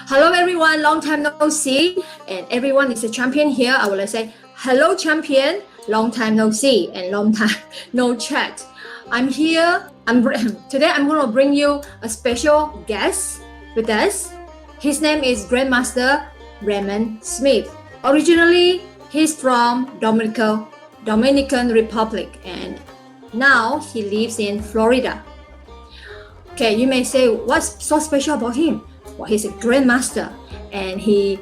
Hello everyone, long time no see, and everyone is a champion here. I will say hello champion, long time no see, and long time no chat. I'm here. Today I'm going to bring you a special guest with us. His name is Grand Master Ramon Smith. Originally, he's from Dominican Republic, and now he lives in Florida. Okay, you may say, what's so special about him? Well, he's a grandmaster, and he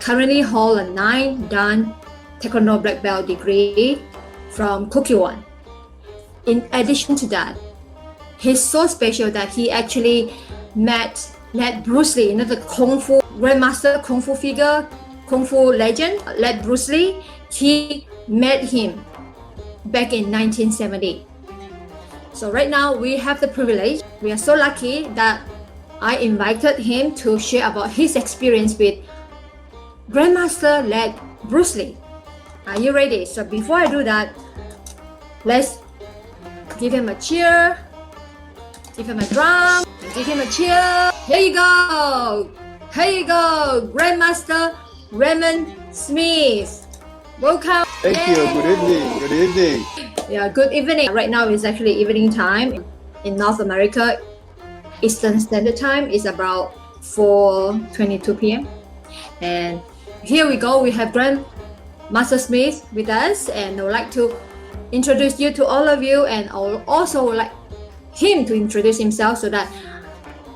currently holds a 9-dan Taekwondo black belt degree from Kukkiwon. In addition to that, he's so special that he actually met Bruce Lee, the Kung Fu grandmaster, Kung Fu figure, Kung Fu legend, Bruce Lee. He met him back in 1970. So right now we have the privilege. We are so lucky that I invited him to share about his experience with Grandmaster Bruce Lee. Are you ready? So before I do that, let's give him a cheer, give him a drum, and give him a cheer. Here you go. Here you go, Grandmaster Ramon Smith. Welcome. Thank you. Good evening. Good evening. Yeah, good evening. Right now is actually evening time in North America. Eastern Standard Time is about 4:22 p.m. And here we go. We have Grand Master Smith with us, and I would like to introduce you to all of you, and I also would like him to introduce himself so that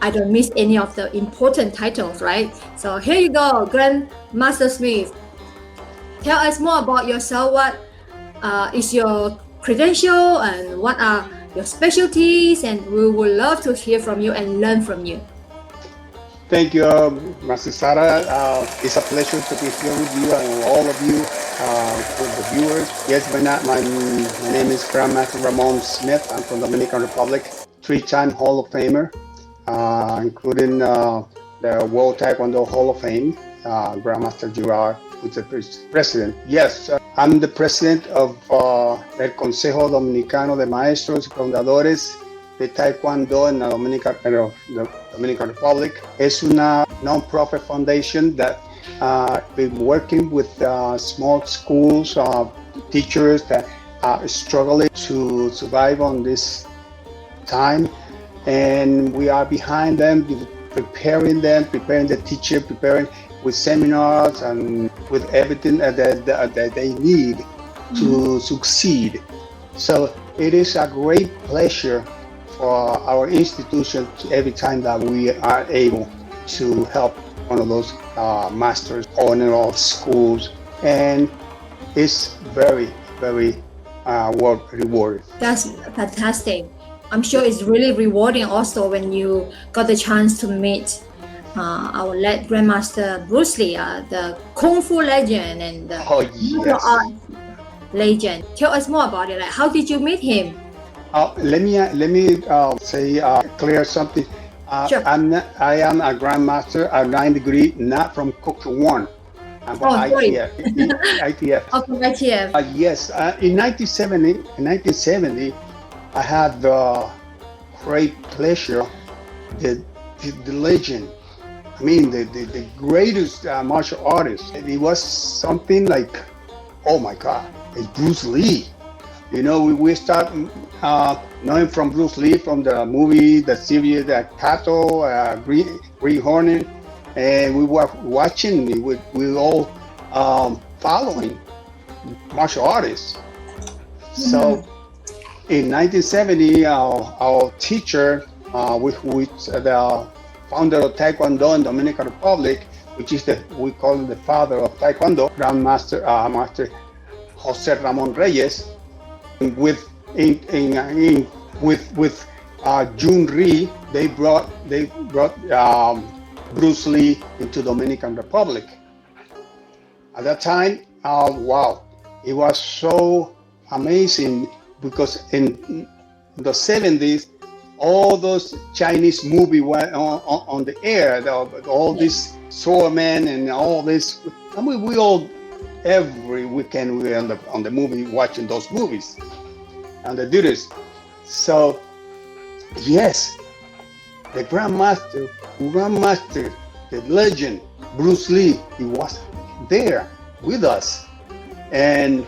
I don't miss any of the important titles, right? So here you go, Grand Master Smith. Tell us more about yourself. What is your credential and what are your specialties, and we would love to hear from you and learn from you. Thank you, Master Sarah. It's a pleasure to be here with you and all of you, with the viewers. Yes, my name is Grand Master Ramon Smith. I'm from Dominican Republic, 3-time Hall of Famer, including the World Taekwondo Hall of Fame, Grandmaster Girard, who's the president. Yes, I'm the president of el Consejo Dominicano de Maestros y Fundadores de Taekwondo en la Dominican Republic. Es una non-profit foundation that been working with small schools, teachers that are struggling to survive on this time, and we are behind them, preparing the teacher, preparing with seminars and with everything that they need to succeed. So it is a great pleasure for our institution every time that we are able to help one of those masters, owner of schools, and it's very, very rewarding. That's fantastic. I'm sure it's really rewarding also when you got the chance to meet our late Grandmaster Bruce Lee, the Kung Fu legend and the martial arts legend. Tell us more about it. Like, how did you meet him? Let me say clear something. Sure. I am a Grandmaster, a 9th degree, not from Kukkiwon. I'm from ITF. ITF. Oh, from ITF. Yes. In 1970, I had the great pleasure, the legend. I mean, the greatest martial artist. It was something like, oh my God, it's Bruce Lee. You know, we start knowing from Bruce Lee from the movie, the series, the Kato, Green Hornet, and we were watching. We all following martial artists. So in 1970, our teacher, which the founder of Taekwondo in Dominican Republic, which is we call him the father of Taekwondo, Grand Master Master Jose Ramon Reyes, with Jun Ri, they brought Bruce Lee into Dominican Republic. At that time, wow, it was so amazing because in the 70s, all those Chinese movies were on the air, all these swordmen and all this. I mean, we all, every weekend we were on the movie watching those movies and the duties. So yes, the Grand Master the legend, Bruce Lee, he was there with us. And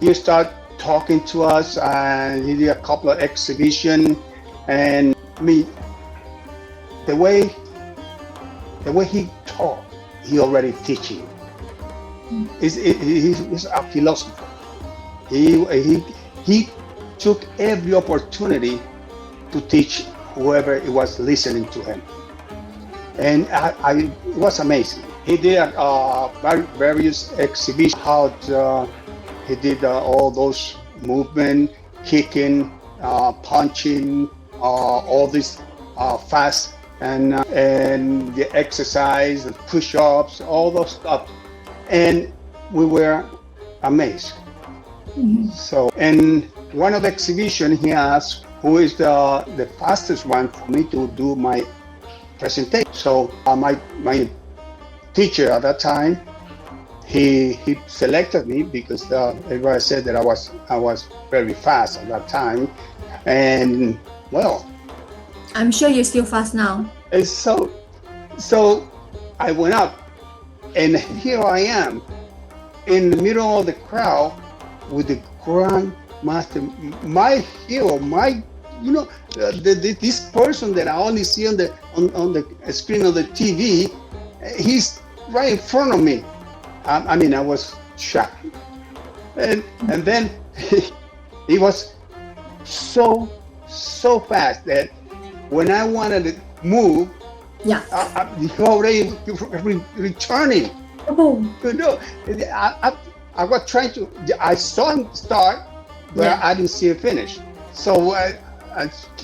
he started talking to us, and he did a couple of exhibitions. And I mean, the way he taught, he already teaching. He's a philosopher. He took every opportunity to teach whoever was listening to him, and it was amazing. He did various exhibitions. How he did all those movement, kicking, punching, all this fast, and the exercise, the push-ups, all those stuff, and we were amazed. So, and one of the exhibition, he asked who is the fastest one for me to do my presentation. So my teacher at that time, he selected me because everybody said that I was very fast at that time, and well, I'm sure you're still fast now. and so I went up, and here I am in the middle of the crowd with the Grand Master, my hero, this person that I only see on the screen of the TV, he's right in front of me. I mean, I was shocked, and then he was so fast that when I wanted to move, Yeah. he already returning. Oh. You know, I was trying to. I saw him start, but Yeah. I didn't see it finish. So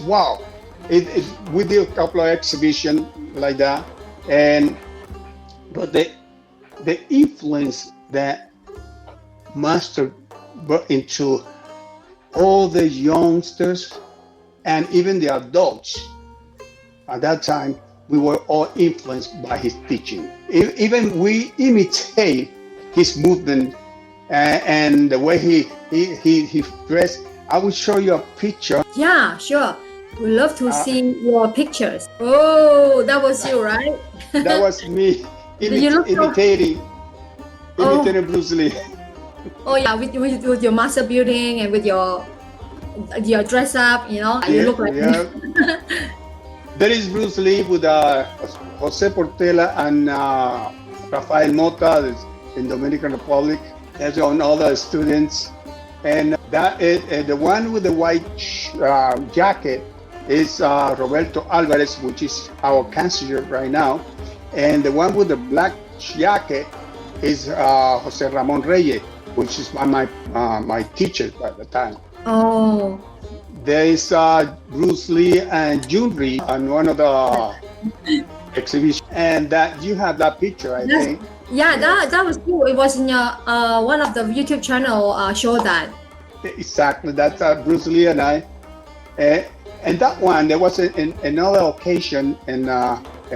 wow, we did a couple of exhibitions like that, but the influence that Master brought into all the youngsters and even the adults at that time, we were all influenced by his teaching. Even we imitate his movement and the way he dressed. I will show you a picture. Yeah, sure. We love to see your pictures. Oh, that was you, right? That was me You look so- imitating Bruce Lee. Oh yeah, with your muscle building and with your dress up, you know, you look like Yeah. There is Bruce Lee with Jose Portela and Rafael Mota in Dominican Republic. There's on other students, and that is the one with the white jacket is Roberto Alvarez, which is our chancellor right now, and the one with the black jacket is Jose Ramon Reyes, which is my teacher at the time. Oh. There is Bruce Lee and Junri on one of the exhibitions, and that you have that picture, I think. Yeah, that was cool. It was in your one of the YouTube channel show that. Exactly, that's Bruce Lee and I. And that one, there was another occasion in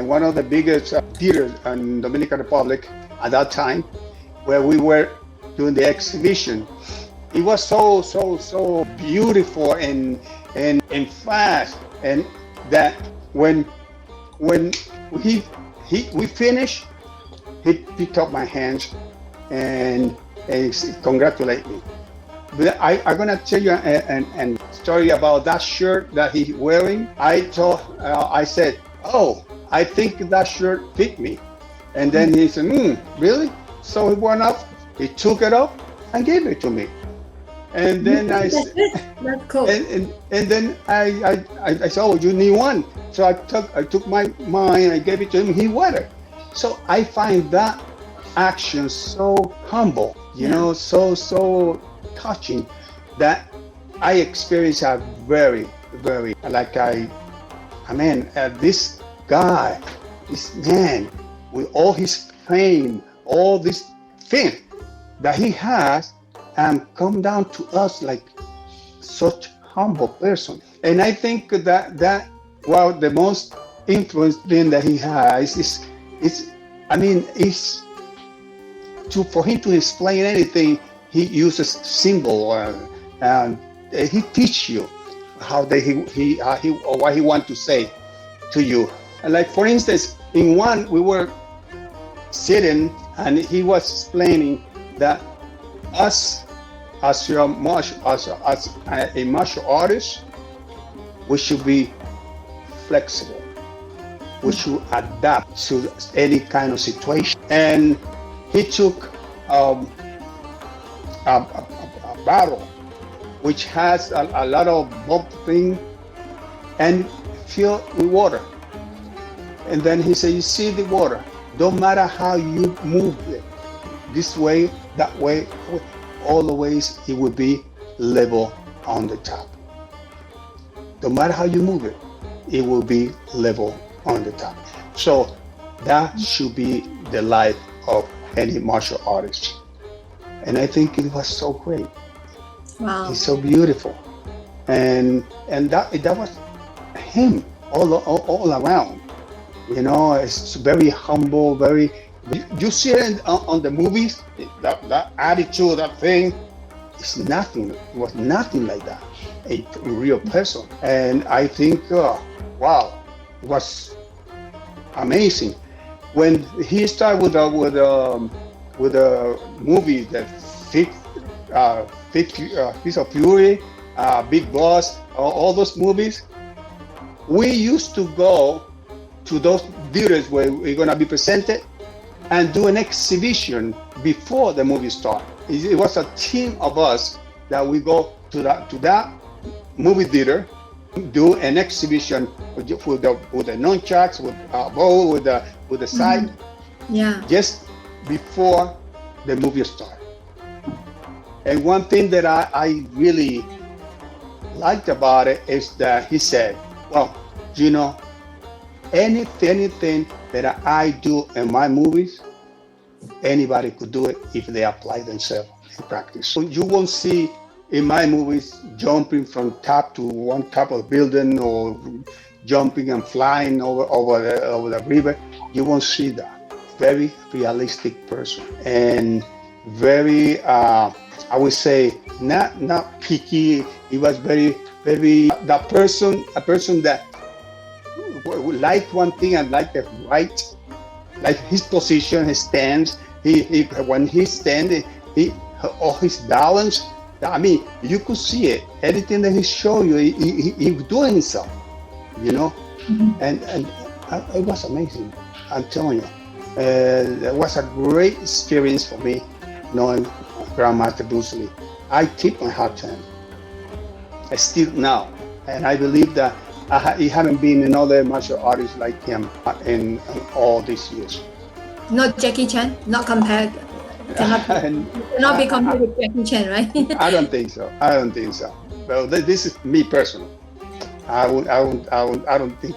one of the biggest theaters in Dominican Republic at that time, where we were doing the exhibition. It was so beautiful and fast, and that when we finished, he picked up my hands and congratulated me. But I'm gonna tell you a story about that shirt that he's wearing. I said, "Oh, I think that shirt fit me," and then he said, "Really?" So he went up, he took it off, and gave it to me. And then That's cool. and then I said, "Oh, you need one." So I took mine, I gave it to him. He wore it. So I find that action so humble, you know, so touching, that I experience a very like this guy, this man with all his fame, all this thing that he has, and come down to us like such humble person. And I think that the most influence thing that he has is for him to explain anything, he uses symbol, and he teach you how what he want to say to you. And like for instance, in one we were sitting, and he was explaining that us as a martial artist, we should be flexible. We should adapt to any kind of situation. And he took a bottle which has a lot of bubble thing and filled with water. And then he said, you see the water, don't matter how you move it, this way, that way, all the ways it will be level on the top. No matter how you move it, it will be level on the top. So that should be the life of any martial artist. And I think it was so great. Wow. It's so beautiful. And that was him all around. You know, it's very humble, very, you see it on the movies, that attitude, that thing, it's nothing, it was nothing like that, a real person. And I think, wow, it was amazing. When he started with a movie, that Fist of Fury, Big Boss, all those movies, we used to go to those theaters where we're gonna be presented and do an exhibition before the movie started. It was a team of us that we go to that movie theater, do an exhibition with the nunchucks, with a bow, with the side, Yeah. just before the movie started. And one thing that I really liked about it is that he said, well, you know, anything that I do in my movies, anybody could do it if they apply themselves in practice. So you won't see in my movies jumping from top to one top of the building or jumping and flying over the river. You won't see that. Very realistic person and very, I would say, not picky. He was very a person that would like one thing and like the right, like his position, his stance. When he stands, all his balance. I mean, you could see it. Anything that he showed you, he's doing himself, you know. And it was amazing. I'm telling you, it was a great experience for me, knowing Grand Master Bruce Lee. I tip my hat to him. I still now, and I believe that he haven't been another martial artist like him in all these years. Not Jackie Chan, not compared. Cannot be compared with Jackie Chan, right? I don't think so. Well, this is me personally. I don't think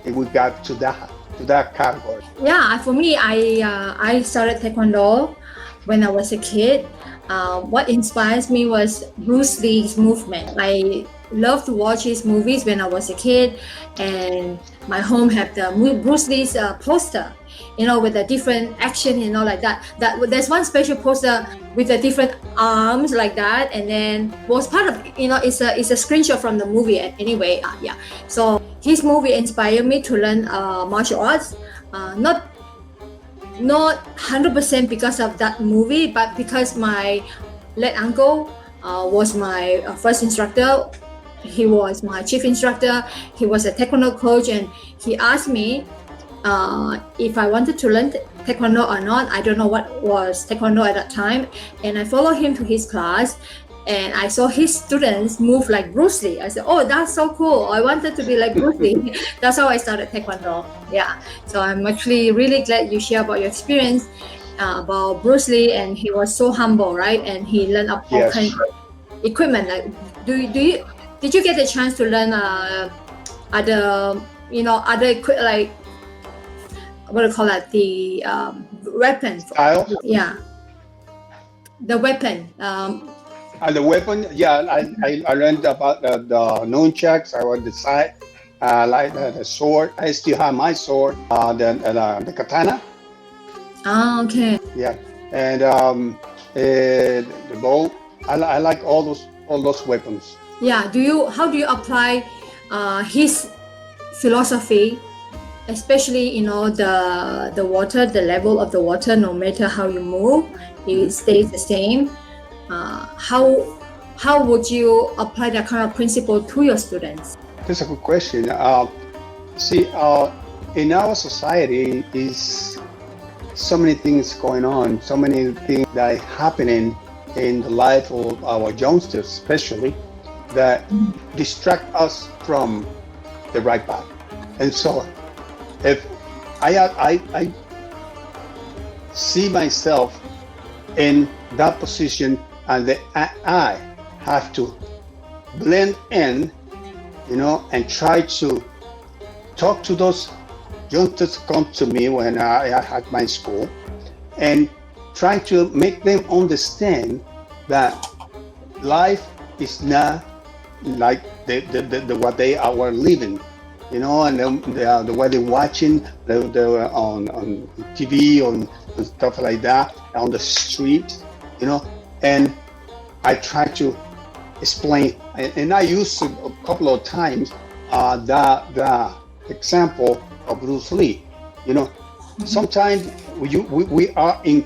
it would got to that category. Yeah, for me, I started Taekwondo when I was a kid. What inspires me was Bruce Lee's movement. I loved to watch his movies when I was a kid, and my home had the Bruce Lee's poster, you know, with a different action, you know, like that. There's one special poster with the different arms like that, and then was part of, you know, it's a screenshot from the movie anyway. Yeah. So his movie inspired me to learn martial arts. Not 100% because of that movie, but because my late uncle was my first instructor. He was my chief instructor. He was a Taekwondo coach, and he asked me if I wanted to learn Taekwondo or not. I don't know what was Taekwondo at that time, and I followed him to his class, and I saw his students move like Bruce Lee. I said, oh, that's so cool. I wanted to be like Bruce Lee. That's how I started Taekwondo. Yeah. So I'm actually really glad you share about your experience about Bruce Lee, and he was so humble, right? And he learned all kinds of equipment. Like, did you get a chance to learn other like, what do you call that? The weapon. Style? Yeah. The weapon. The weapon, yeah, I learned about the nunchucks. I learned the side, like the sword. I still have my sword, the katana. Ah, okay. Yeah, and the bow. I like all those weapons. Yeah. How do you apply his philosophy especially the water, the level of the water, no matter how you move, it stays the same. How would you apply that kind of principle to your students? That's a good question. See, in our society is so many things going on, so many things that are happening in the life of our youngsters, especially, that distract us from the right path. And so, if I see myself in that position, and that I have to blend in, and try to talk to those youngsters come to me when I had my school, and try to make them understand that life is not like the what they are living, and the way they're watching they're on TV, on stuff like that, on the street, and I try to explain, and I use a couple of times the example of Bruce Lee. Sometimes we are in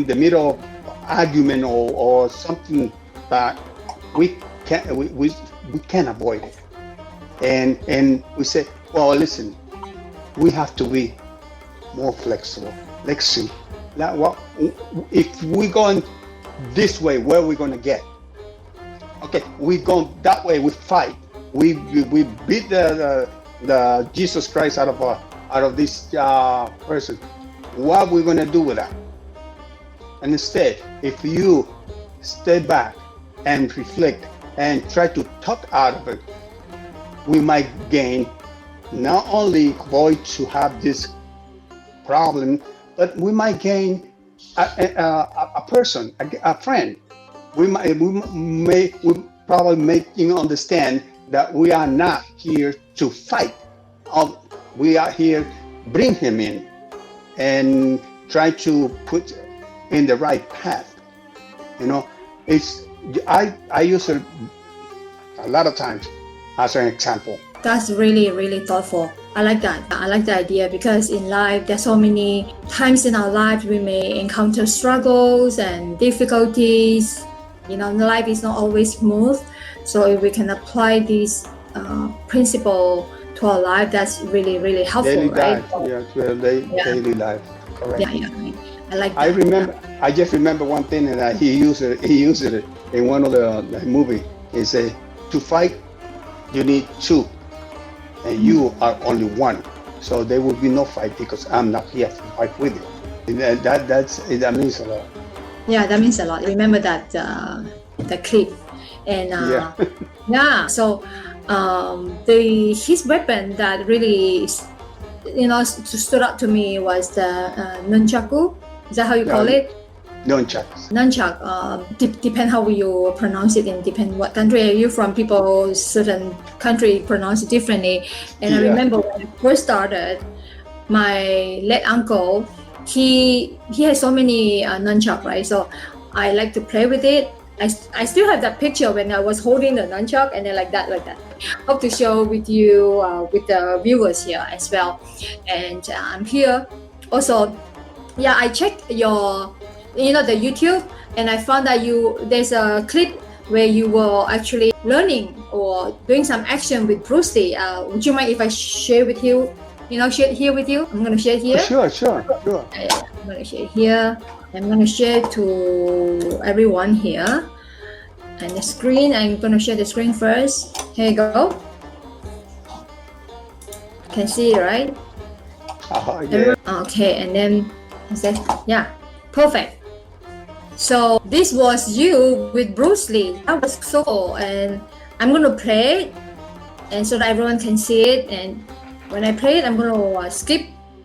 the middle of argument or something that we can't avoid it, and we say, well, listen, we have to be more flexible. Let's see, if we're going this way, where are we going to get? Okay, we go that way, we fight, we beat the Jesus Christ out of this person. What are we going to do with that? And instead, if you stay back and reflect and try to talk out of it, we might gain, not only avoid to have this problem, but we might gain a person, a friend. We probably make understand that we are not here to fight. We are here, bring him in and try to put in the right path. I use it a lot of times as an example. That's really, really thoughtful. I like that. I like the idea, because in life, there's so many times in our life we may encounter struggles and difficulties. Life is not always smooth. So if we can apply this principle to our life, that's really, really helpful, Daily right? life, daily life. Correct. Yeah. I like that. I just remember one thing that he used it in one of the movie. He said, to fight, you need two, and you are only one. So there will be no fight, because I'm not here to fight with you. And that means a lot. Yeah, that means a lot. Remember that the clip, and So his weapon that really stood out to me was the nunchaku. Is that how you call it? Nunchucks. Nunchuck. Depend how you pronounce it, and depend what country are you from. People certain country pronounce it differently. And I remember when I first started, my late uncle, he has so many nunchuck, right? So I like to play with it. I still have that picture when I was holding the nunchuck, and then like that. Hope to share with you, with the viewers here as well. And I'm here also. Yeah, I checked your, the YouTube, and I found that there's a clip where you were actually learning or doing some action with Bruce Lee. Would you mind if I share with you? Share here with you. I'm going to share here. Sure. I'm going to share here. I'm going to share to everyone here. And the screen, I'm going to share the screen first. Here you go. You can see it, right? Yeah. Okay, and then yeah, perfect. So this was you with Bruce Lee. That was so cool. And I'm going to play it, and so that everyone can see it. And when I play it, I'm going to skip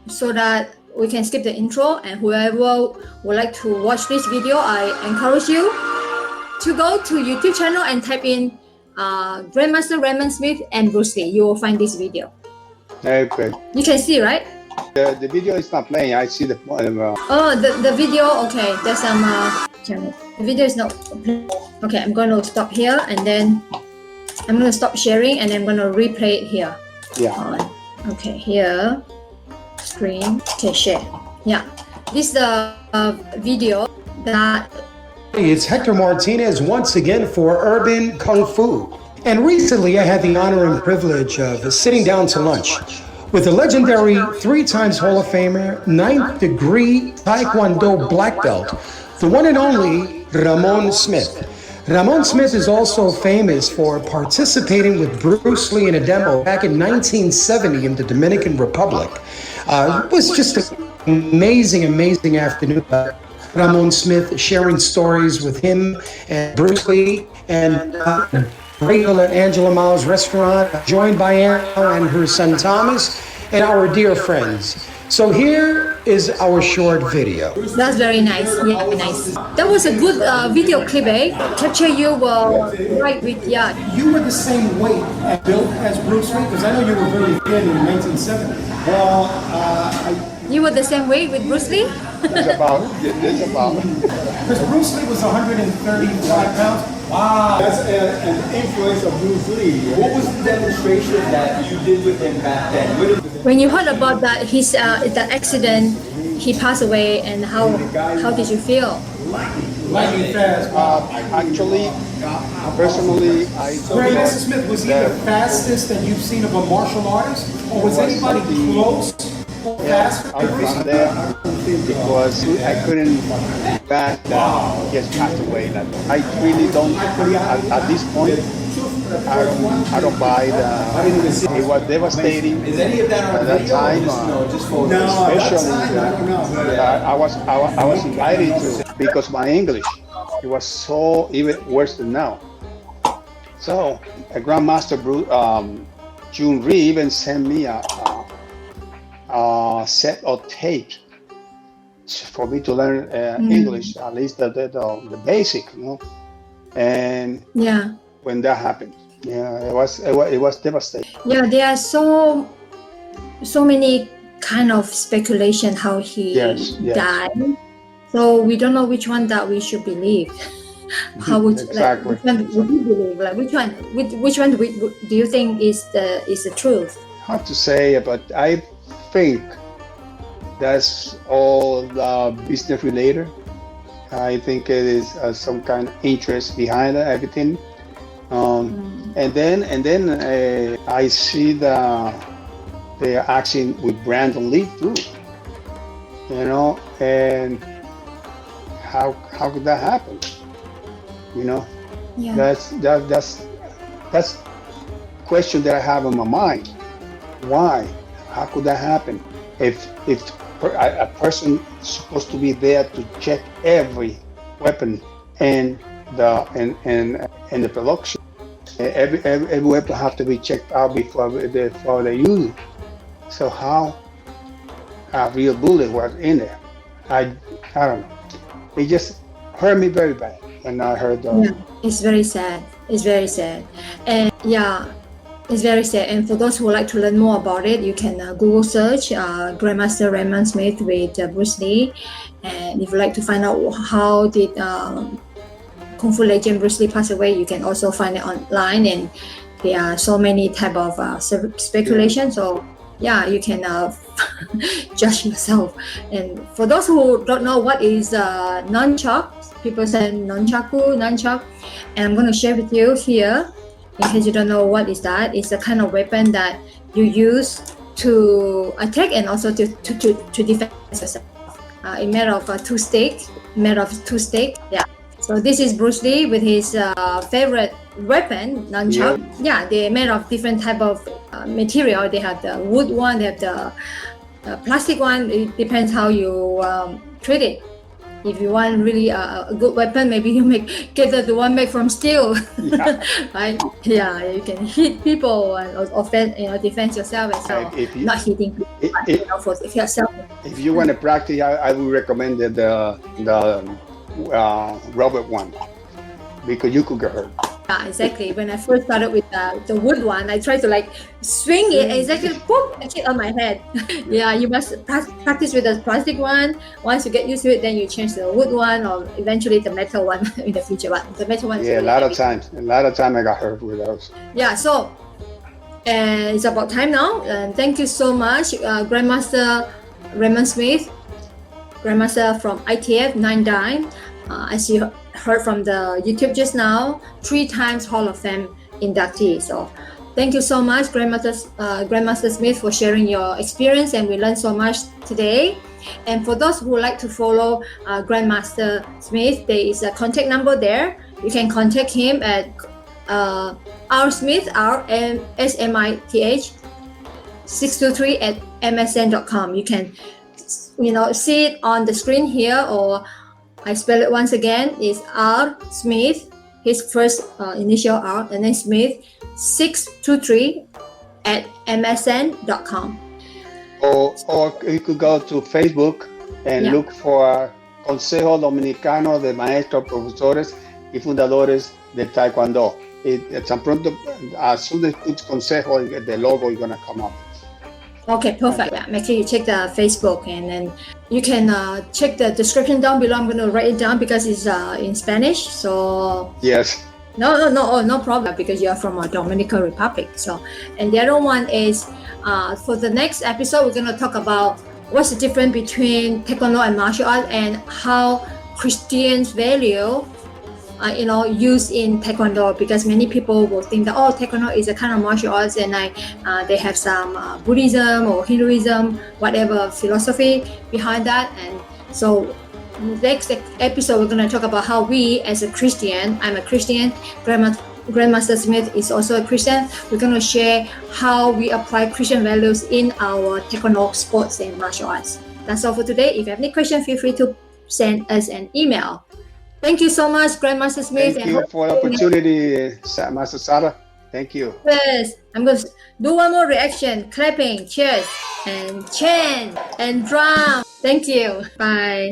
so that we can skip the intro. And whoever would like to watch this video, I encourage you to go to YouTube channel and type in Grand Master Ramon Smith and Bruce Lee. You will find this video. Okay. You can see, right? The video is not playing. I see the Oh, the video. Okay, there's some. The video is not playing. Okay, I'm going to stop here, and then I'm going to stop sharing, and I'm going to replay it here. Yeah. Okay, here. screen. Okay, share. Yeah, this is the video that. It's Hector Martinez once again for Urban Kung Fu. And recently I had the honor and privilege of sitting down to lunch with the legendary 3-time Hall of Famer, 9th degree Taekwondo black belt, the one and only Ramon Smith. Ramon Smith is also famous for participating with Bruce Lee in a demo back in 1970 in the Dominican Republic. It was just an amazing afternoon. Ramon Smith sharing stories with him and Bruce Lee and Rachel at Angela Mao's restaurant, joined by Anna and her son Thomas and our dear friends. So here is our short video. That's very nice. Yeah, nice. That was a good video clip, eh? Capture you right with You were the same weight and built as Bruce Lee, because I know you were very thin in 1970. Well, You were the same weight with Bruce Lee? It's about. because Bruce Lee was 135 pounds. Wow. That's an influence of Bruce Lee. What was the demonstration that you did with him back then? When you heard about that that accident, he passed away, and how did you feel? Lightning fast. Actually, personally, I Grand Master Smith, was he the fastest that you've seen of a martial artist? Or was anybody close or faster? I was there because I couldn't back that he has passed away. Like, I really don't, at this point, I don't buy the, it was devastating Is any of that at on that video? time, Just for especially I was invited to, because my English, it was so even worse than now. So, a Grand Master Chung even sent me a set of tapes for me to learn English, at least the basic, you know. And Yeah. when that happened, it was devastating. Yeah, there are so many kind of speculation how he Yes. died. So we don't know which one that we should believe. How would Exactly. which one would you believe? Like which one do you think is the truth? Hard to say, but I think that's all business related. I think it is some kind of interest behind everything. And then I see they're acting with Brandon Lee too. You know, and how could that happen? You know, Yeah. that's question that I have in my mind. Why? How could that happen? If a person is supposed to be there to check every weapon and the production, every weapon have to be checked out before they use it. So how a real bullet was in there? I don't know. It just hurt me very bad when I heard that. Yeah, it's very sad. It's very sad, and yeah, it's very sad. And for those who would like to learn more about it, you can Google search Grand Master Ramon Smith with Bruce Lee, and if you'd like to find out how did Kung Fu legend Bruce Lee pass away, you can also find it online. And there are so many type of speculation. So yeah, you can judge yourself. And for those who don't know what is nunchuck, people say nunchaku, and I'm going to share with you here, in case you don't know what is that. It's a kind of weapon that you use to attack and also to defend yourself. It's made of two sticks. Yeah. So this is Bruce Lee with his favorite weapon, nunchuck. Yeah, they're made of different type of material. They have the wood one, they have the plastic one. It depends how you treat it. If you want really a good weapon, maybe you get the one made from steel, right? Yeah, you can hit people and offend, defend yourself and so not hitting people, but, for yourself. If you want to practice, I would recommend the rubber one, because you could get hurt. Yeah, exactly. When I first started with the wood one, I tried to swing it and exactly boom, I hit on my head. Yeah, you must practice with the plastic one. Once you get used to it, then you change the wood one or eventually the metal one in the future. But the metal one is Yeah, really a lot heavy. of times I got hurt with those. Yeah, so And it's about time now. And thank you so much, Grandmaster Ramon Smith, Grandmaster from ITF 9 Dan. As you heard from the YouTube just now, 3 times Hall of Fame inductee. So thank you so much, Grandmaster Smith, for sharing your experience, and we learned so much today. And for those who would like to follow Grandmaster Smith, there is a contact number there. You can contact him at rsmith, RMSMITH 623 at msn.com. You can see it on the screen here, or I spell it once again. Is R Smith, his first initial R, and then Smith 623 at msn.com. Or you could go to Facebook and look for Consejo Dominicano de Maestros, Profesores y Fundadores de Taekwondo. Tan pronto, as soon as you put Consejo, the logo is going to come up. Okay, perfect. Yeah, make sure you check the Facebook, and then you can check the description down below. I'm going to write it down because it's in Spanish. So yes. No problem, because you're from Dominican Republic. So, and the other one is for the next episode, we're going to talk about what's the difference between Taekwondo and martial art, and how Christians value used in Taekwondo, because many people will think that Taekwondo is a kind of martial arts, and they have some Buddhism or Hinduism, whatever philosophy behind that. And so next episode, we're going to talk about how we, as a Christian, I'm a Christian, Grandmaster Smith is also a Christian, we're going to share how we apply Christian values in our Taekwondo sports and martial arts. That's all for today. If you have any questions, feel free to send us an email. Thank you so much, Grandmaster Smith. Thank you for the opportunity, Master Sarah. Thank you. Yes, I'm going to do one more reaction: clapping, cheers, and chant, and drum. Thank you. Bye.